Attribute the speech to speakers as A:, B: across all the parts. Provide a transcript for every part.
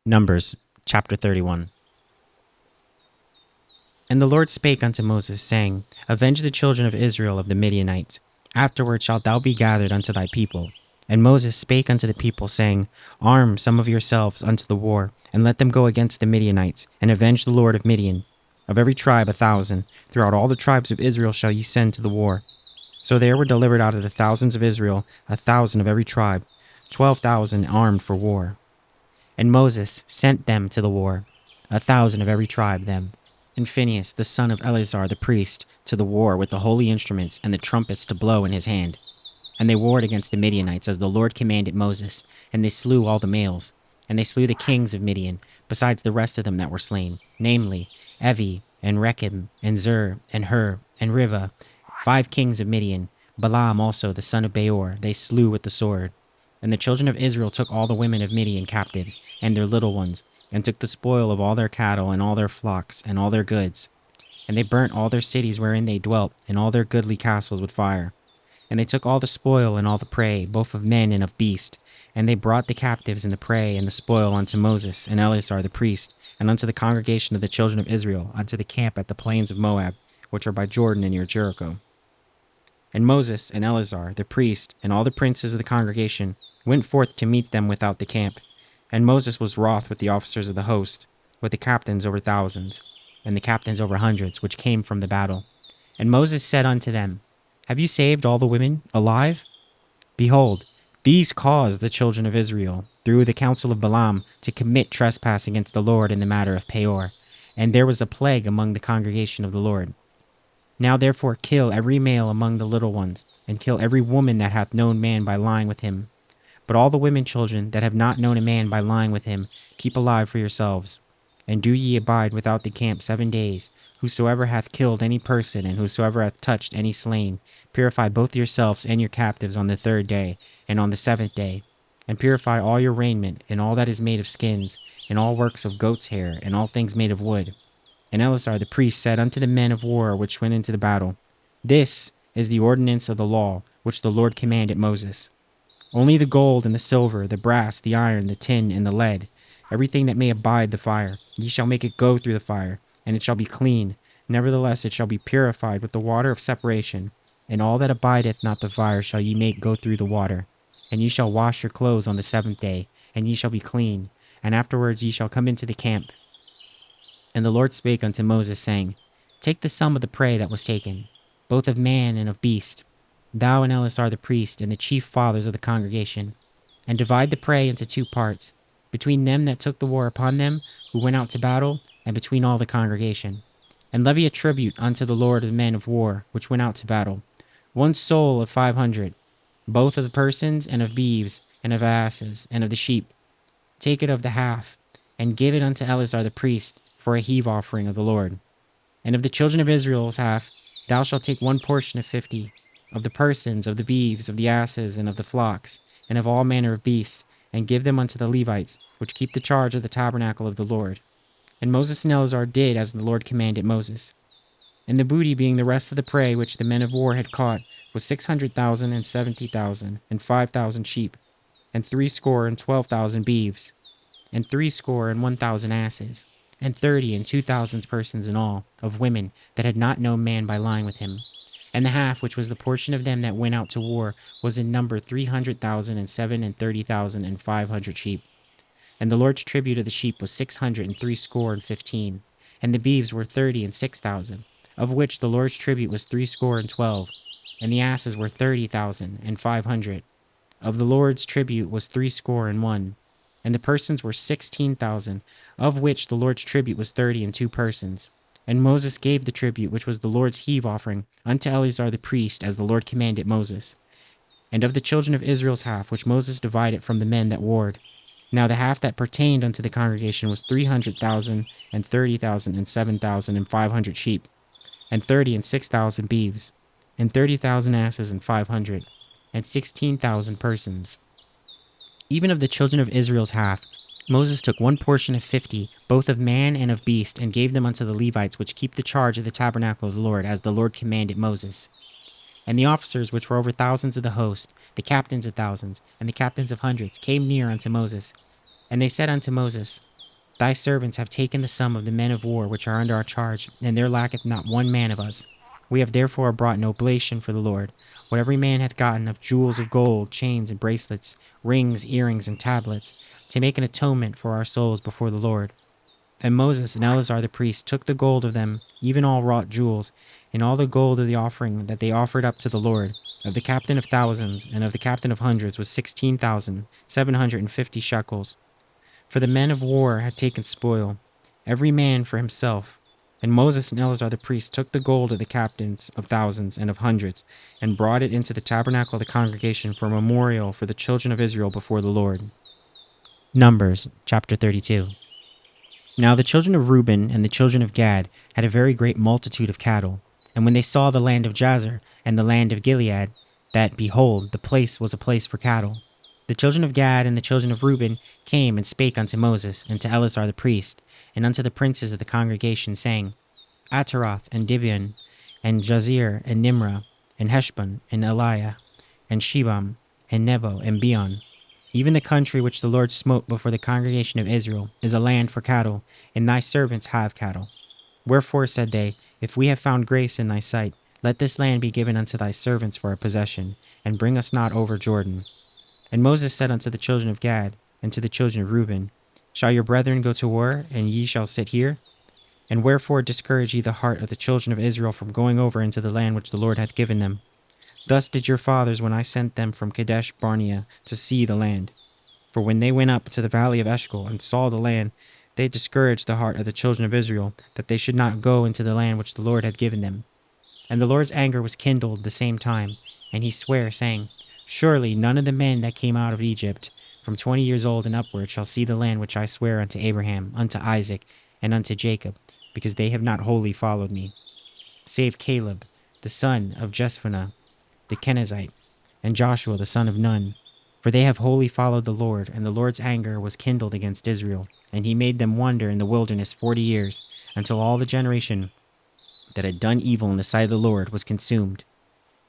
A: Numbers chapter 31. And the Lord spake unto Moses, saying, Avenge the children of Israel of the Midianites. Afterward shalt thou be gathered unto thy people. And Moses spake unto the people, saying, Arm some of yourselves unto the war, and let them go against the Midianites, and avenge the Lord of Midian. Of every tribe 1,000, throughout all the tribes of Israel shall ye send to the war. So there were delivered out of the thousands of Israel 1,000 of every tribe, 12,000 armed for war. And Moses sent them to the war, 1,000 of every tribe them. And Phinehas, the son of Eleazar the priest, to the war with the holy instruments and the trumpets to blow in his hand. And they warred against the Midianites as the Lord commanded Moses, and they slew all the males. And they slew the kings of Midian, besides the rest of them that were slain, namely, Evi, and Rechem, and Zur, and Hur, and Ribah, 5 kings of Midian. Balaam also, the son of Beor, they slew with the sword. And the children of Israel took all the women of Midian captives, and their little ones, and took the spoil of all their cattle, and all their flocks, and all their goods. And they burnt all their cities wherein they dwelt, and all their goodly castles with fire. And they took all the spoil and all the prey, both of men and of beast. And they brought the captives and the prey and the spoil unto Moses and Eleazar the priest, and unto the congregation of the children of Israel, unto the camp at the plains of Moab, which are by Jordan and near Jericho. And Moses and Eleazar the priest, and all the princes of the congregation, went forth to meet them without the camp. And Moses was wroth with the officers of the host, with the captains over thousands, and the captains over hundreds, which came from the battle. And Moses said unto them, Have you saved all the women alive? Behold, these caused the children of Israel, through the counsel of Balaam, to commit trespass against the Lord in the matter of Peor. And there was a plague among the congregation of the Lord. Now therefore kill every male among the little ones, and kill every woman that hath known man by lying with him. But all the women children that have not known a man by lying with him, keep alive for yourselves. And do ye abide without the camp 7 days. Whosoever hath killed any person, and whosoever hath touched any slain, purify both yourselves and your captives on the 3rd day, and on the 7th day. And purify all your raiment, and all that is made of skins, and all works of goat's hair, and all things made of wood. And Eleazar the priest said unto the men of war which went into the battle, This is the ordinance of the law which the Lord commanded Moses. Only the gold and the silver, the brass, the iron, the tin, and the lead, everything that may abide the fire, ye shall make it go through the fire, and it shall be clean. Nevertheless it shall be purified with the water of separation. And all that abideth not the fire shall ye make go through the water. And ye shall wash your clothes on the 7th day, and ye shall be clean. And afterwards ye shall come into the camp. And the Lord spake unto Moses, saying, Take the sum of the prey that was taken, both of man and of beast, thou and Eleazar the priest, and the chief fathers of the congregation, and divide the prey into 2 parts, between them that took the war upon them, who went out to battle, and between all the congregation. And levy a tribute unto the Lord of men of war, which went out to battle, 1 soul of 500, both of the persons, and of beeves, and of asses, and of the sheep. Take it of the half, and give it unto Eleazar the priest, for a heave offering of the Lord. And of the children of Israel's half, thou shalt take 1 portion of 50, of the persons, of the beeves, of the asses, and of the flocks, and of all manner of beasts, and give them unto the Levites, which keep the charge of the tabernacle of the Lord. And Moses and Eleazar did as the Lord commanded Moses. And the booty, being the rest of the prey which the men of war had caught, was 600,000 and 70,000, and 5,000 sheep, and 612,000 beeves, and 1,000 asses, and 30 and 2,000 persons in all, of women that had not known man by lying with him. And the half, which was the portion of them that went out to war, was in number 300,000 and 30,000 and 500 sheep. And the Lord's tribute of the sheep was 615, and the beeves were 30 and 6,000, of which the Lord's tribute was 312, and the asses were 30,000 and 500. Of the Lord's tribute was 61, and the persons were 16,000, of which the Lord's tribute was 30 and 2 persons. And Moses gave the tribute, which was the Lord's heave offering, unto Eleazar the priest, as the Lord commanded Moses. And of the children of Israel's half, which Moses divided from the men that warred, now the half that pertained unto the congregation was 300,000, and 30,000, and 7,000, and 500 sheep, and 30 and 6,000 beeves, and 30,000 asses, and 500, and 16,000 persons. Even of the children of Israel's half, Moses took 1 portion of 50, both of man and of beast, and gave them unto the Levites, which keep the charge of the tabernacle of the Lord, as the Lord commanded Moses. And the officers which were over thousands of the host, the captains of thousands, and the captains of hundreds, came near unto Moses. And they said unto Moses, Thy servants have taken the sum of the men of war which are under our charge, and there lacketh not one man of us. We have therefore brought an oblation for the Lord, what every man hath gotten of jewels of gold, chains and bracelets, rings, earrings, and tablets, to make an atonement for our souls before the Lord. And Moses and Eleazar the priest took the gold of them, even all wrought jewels, and all the gold of the offering that they offered up to the Lord. Of the captain of thousands and of the captain of hundreds was 16,750 shekels. For the men of war had taken spoil, every man for himself. And Moses and Eleazar the priest took the gold of the captains of thousands and of hundreds, and brought it into the tabernacle of the congregation for a memorial for the children of Israel before the Lord. Numbers chapter 32. Now the children of Reuben and the children of Gad had a very great multitude of cattle. And when they saw the land of Jazer and the land of Gilead, that, behold, the place was a place for cattle, the children of Gad and the children of Reuben came and spake unto Moses and to Eleazar the priest, and unto the princes of the congregation, saying, Ataroth and Dibion, and Jazer and Nimrah, and Heshbon, and Eliah, and Shebam, and Nebo, and Beon, even the country which the Lord smote before the congregation of Israel, is a land for cattle, and thy servants have cattle. Wherefore said they, If we have found grace in thy sight, let this land be given unto thy servants for a possession, and bring us not over Jordan. And Moses said unto the children of Gad, and to the children of Reuben, Shall your brethren go to war, and ye shall sit here? And wherefore discourage ye the heart of the children of Israel from going over into the land which the Lord hath given them? Thus did your fathers when I sent them from Kadesh Barnea to see the land. For when they went up to the valley of Eshcol and saw the land, they discouraged the heart of the children of Israel, that they should not go into the land which the Lord had given them. And the Lord's anger was kindled the same time, and he sware, saying, Surely none of the men that came out of Egypt, from 20 years old and upward, shall see the land which I swear unto Abraham, unto Isaac, and unto Jacob, because they have not wholly followed me, save Caleb, the son of Jephunneh, the Kenizzite, and Joshua the son of Nun. For they have wholly followed the Lord, and the Lord's anger was kindled against Israel, and he made them wander in the wilderness 40 years, until all the generation that had done evil in the sight of the Lord was consumed.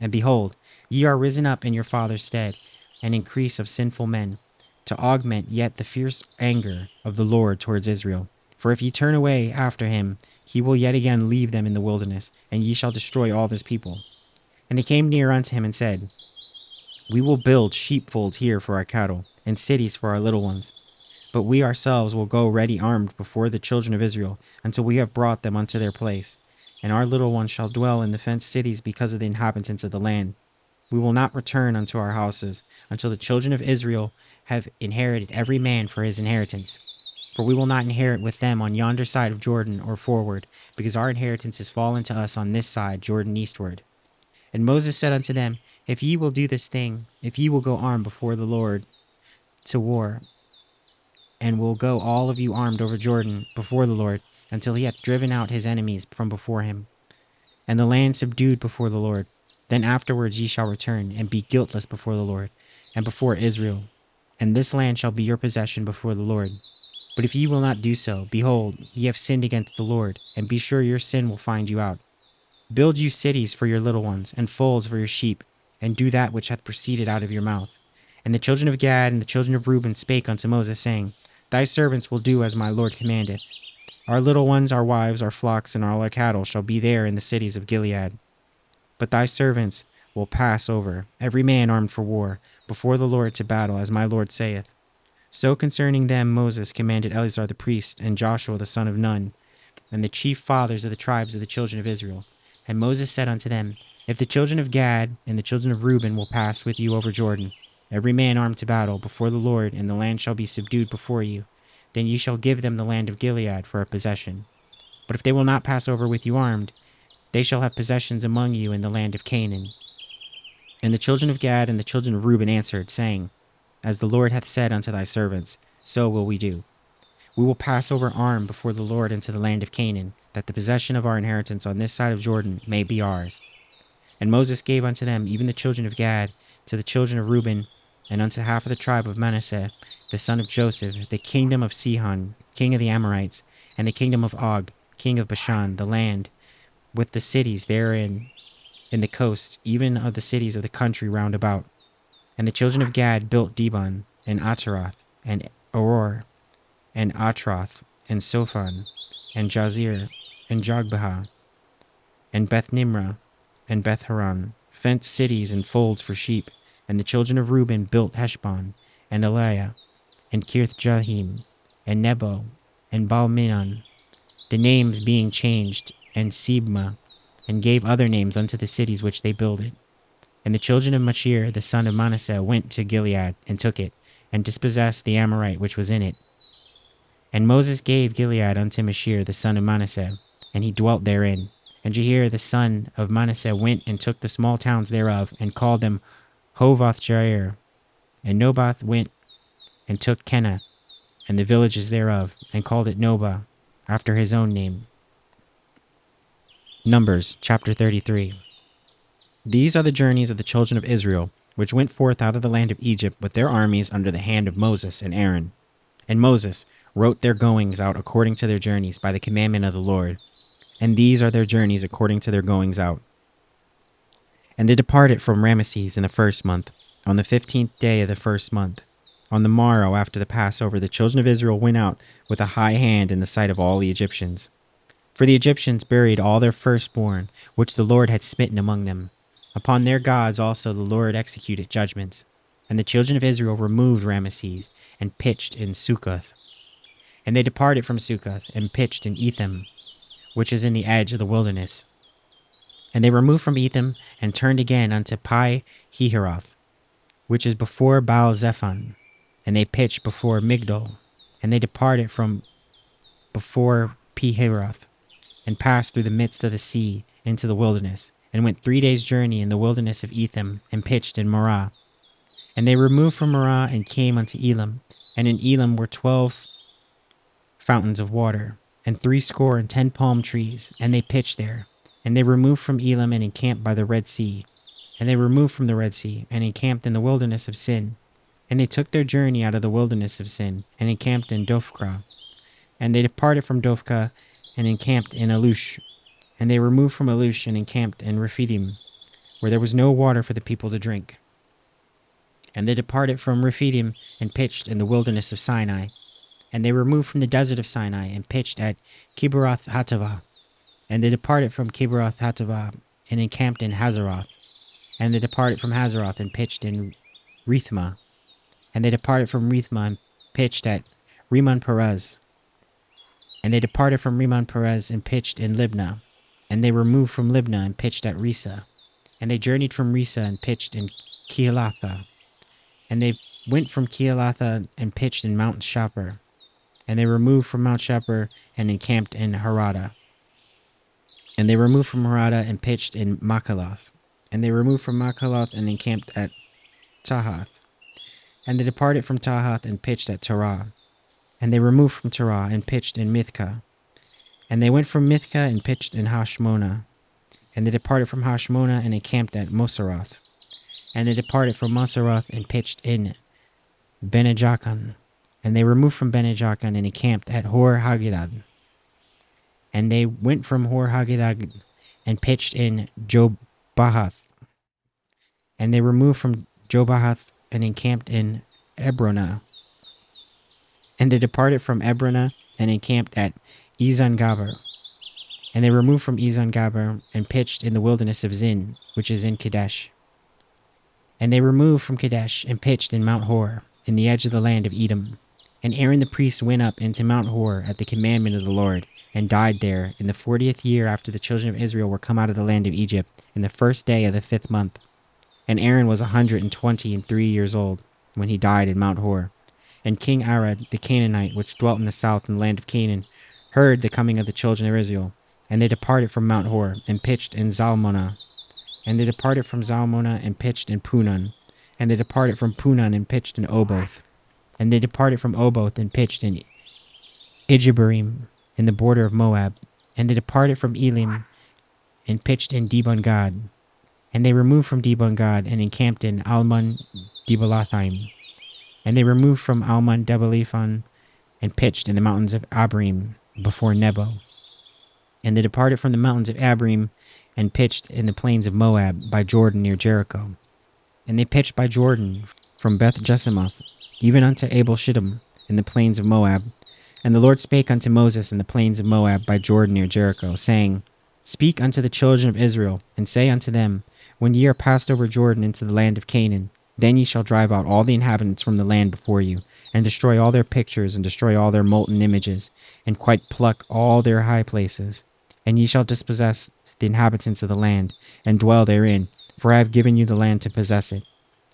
A: And behold, ye are risen up in your father's stead, an increase of sinful men, to augment yet the fierce anger of the Lord towards Israel. For if ye turn away after him, he will yet again leave them in the wilderness, and ye shall destroy all this people. And they came near unto him and said, We will build sheepfolds here for our cattle, and cities for our little ones. But we ourselves will go ready armed before the children of Israel, until we have brought them unto their place. And our little ones shall dwell in the fenced cities because of the inhabitants of the land. We will not return unto our houses, until the children of Israel have inherited every man for his inheritance. For we will not inherit with them on yonder side of Jordan or forward, because our inheritance is fallen to us on this side, Jordan eastward. And Moses said unto them, If ye will do this thing, if ye will go armed before the Lord to war, and will go all of you armed over Jordan before the Lord, until he hath driven out his enemies from before him, and the land subdued before the Lord, then afterwards ye shall return, and be guiltless before the Lord, and before Israel. And this land shall be your possession before the Lord. But if ye will not do so, behold, ye have sinned against the Lord, and be sure your sin will find you out. Build you cities for your little ones, and folds for your sheep, and do that which hath proceeded out of your mouth. And the children of Gad and the children of Reuben spake unto Moses, saying, Thy servants will do as my Lord commandeth. Our little ones, our wives, our flocks, and all our cattle shall be there in the cities of Gilead. But thy servants will pass over, every man armed for war, before the Lord to battle, as my Lord saith. So concerning them Moses commanded Eleazar the priest, and Joshua the son of Nun, and the chief fathers of the tribes of the children of Israel. And Moses said unto them, If the children of Gad and the children of Reuben will pass with you over Jordan, every man armed to battle, before the Lord, and the land shall be subdued before you, then ye shall give them the land of Gilead for a possession. But if they will not pass over with you armed, they shall have possessions among you in the land of Canaan. And the children of Gad and the children of Reuben answered, saying, As the Lord hath said unto thy servants, so will we do. We will pass over armed before the Lord into the land of Canaan, that the possession of our inheritance on this side of Jordan may be ours. And Moses gave unto them, even the children of Gad, to the children of Reuben, and unto half of the tribe of Manasseh, the son of Joseph, the kingdom of Sihon, king of the Amorites, and the kingdom of Og, king of Bashan, the land, with the cities therein in the coast, even of the cities of the country round about. And the children of Gad built Dibon, and Ataroth, and Aror, and Atroth, and Sophon, and Jazer, and Jogbehah, and Beth Nimrah, and Beth Haran, fenced cities and folds for sheep. And the children of Reuben built Heshbon, and Eliah, and Kirth-Jahim, and Nebo, and Baal-Menon, the names being changed, and Sibmah, and gave other names unto the cities which they builded. And the children of Machir, the son of Manasseh, went to Gilead, and took it, and dispossessed the Amorite which was in it. And Moses gave Gilead unto Machir, the son of Manasseh, and he dwelt therein. And Jahir, the son of Manasseh, went and took the small towns thereof, and called them Hovath-Jair. And Nobath went and took Kenath, and the villages thereof, and called it Nobah, after his own name. Numbers chapter 33. These are the journeys of the children of Israel, which went forth out of the land of Egypt with their armies under the hand of Moses and Aaron. And Moses wrote their goings out according to their journeys by the commandment of the Lord. And these are their journeys according to their goings out. And they departed from Ramesses in the 1st month, on the 15th day of the 1st month. On the morrow after the Passover, the children of Israel went out with a high hand in the sight of all the Egyptians. For the Egyptians buried all their firstborn, which the Lord had smitten among them. Upon their gods also the Lord executed judgments. And the children of Israel removed Ramesses, and pitched in Succoth. And they departed from Succoth, and pitched in Etham, which is in the edge of the wilderness. And they removed from Etham, and turned again unto Pi-Hahiroth, which is before Baal-Zephon. And they pitched before Migdol. And they departed from before Pi-Hahiroth, and passed through the midst of the sea into the wilderness, and went 3 days' journey in the wilderness of Etham, and pitched in Marah. And they removed from Marah, and came unto Elam. And in Elam were 12 fountains of water, and 70 palm trees, and they pitched there. And they removed from Elam, and encamped by the Red Sea. And they removed from the Red Sea, and encamped in the wilderness of Sin. And they took their journey out of the wilderness of Sin, and encamped in Dophkah. And they departed from Dophkah, and encamped in Alush. And they removed from Alush, and encamped in Rephidim, where there was no water for the people to drink. And they departed from Rephidim, and pitched in the wilderness of Sinai. And they removed from the desert of Sinai, and pitched at Kibroth-Hattaavah. And they departed from Kibroth-Hattaavah, and encamped in Hazeroth. And they departed from Hazeroth, and pitched in Rithmah. And they departed from Rithmah, and pitched at Rimmon-Perez. And they departed from Rimmon-Perez, and pitched in Libnah. And they removed from Libnah, and pitched at Risa. And they journeyed from Risa, and pitched in Kehelatha. And they went from Kehelatha, and pitched in Mount Shapir. And they removed from Mount Shapir, and encamped in Harada. And they removed from Harada, and pitched in Makaloth. And they removed from Makaloth, and encamped at Tahath. And they departed from Tahath, and pitched at Terah. And they removed from Terah, and pitched in Mithkah. And they went from Mithkah, and pitched in Hashmonah. And they departed from Hashmonah, and encamped at Moseroth. And they departed from Moseroth, and pitched in Bene-Jaakan. And they removed from Bene-Jaakan, and encamped at Hor-Haggidgad. And they went from Hor-Haggidgad, and pitched in Jobahath. And they removed from Jobahath, and encamped in Ebronah. And they departed from Ebronah, and encamped at Ezon-Gaber. And they removed from Ezon-Gaber, and pitched in the wilderness of Zin, which is in Kadesh. And they removed from Kadesh, and pitched in Mount Hor, in the edge of the land of Edom. And Aaron the priest went up into Mount Hor at the commandment of the Lord, and died there in the 40th year after the children of Israel were come out of the land of Egypt, in the 1st day of the 5th month. And Aaron was 123 years old when he died in Mount Hor. And King Arad the Canaanite, which dwelt in the south in the land of Canaan, heard the coming of the children of Israel. And they departed from Mount Hor, and pitched in Zalmonah. And they departed from Zalmonah, and pitched in Punon. And they departed from Punon, and pitched in Oboth. And they departed from Oboth, and pitched in Ijebarim, in the border of Moab. And they departed from Elim, and pitched in Dibon-Gad. And they removed from Dibon-Gad, and encamped in Almon-Dibalathaim. And they removed from Almon-Dibalathaim, and pitched in the mountains of Abrim, before Nebo. And they departed from the mountains of Abrim, and pitched in the plains of Moab, by Jordan near Jericho. And they pitched by Jordan, from Beth Jesimoth, even unto Abel Shittim, in the plains of Moab, And the Lord spake unto Moses in the plains of Moab by Jordan near Jericho, saying, Speak unto the children of Israel, and say unto them, When ye are passed over Jordan into the land of Canaan, then ye shall drive out all the inhabitants from the land before you, and destroy all their pictures, and destroy all their molten images, and quite pluck all their high places. And ye shall dispossess the inhabitants of the land, and dwell therein, for I have given you the land to possess it.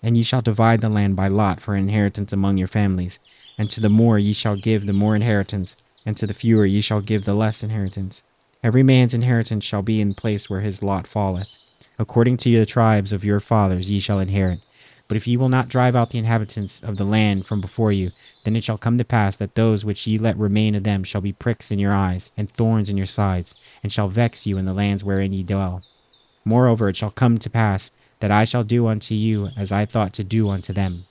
A: And ye shall divide the land by lot for an inheritance among your families, and to the more ye shall give the more inheritance, and to the fewer ye shall give the less inheritance. Every man's inheritance shall be in the place where his lot falleth. According to the tribes of your fathers ye shall inherit. But if ye will not drive out the inhabitants of the land from before you, then it shall come to pass that those which ye let remain of them shall be pricks in your eyes, and thorns in your sides, and shall vex you in the lands wherein ye dwell. Moreover, it shall come to pass that I shall do unto you as I thought to do unto them.